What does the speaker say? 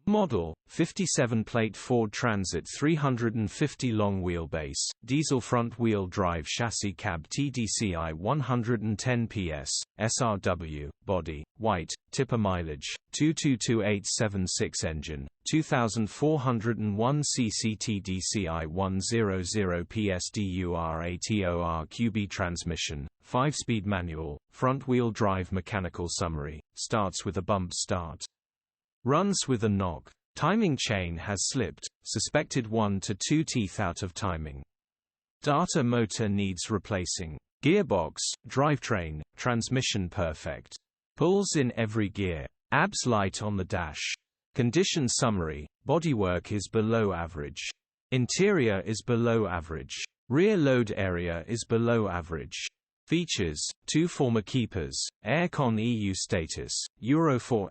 Model, 57-plate Ford Transit 350 long wheelbase, diesel front-wheel drive chassis cab TDCi 110ps, SRW, body, white, tipper mileage, 222876 engine, 2401 cc TDCi 110ps DURATORQ-B transmission, 5-speed manual, front-wheel drive mechanical summary, starts with a bump start. Runs with a knock. Timing chain has slipped, suspected 1 to 2 teeth out of timing. Data motor needs replacing. Gearbox, drivetrain, transmission perfect. Pulls in every gear. ABS light on the dash. Condition summary, bodywork is below average. Interior is below average. Rear load area is below average. Features, 2 former keepers, Aircon EU status, Euro 4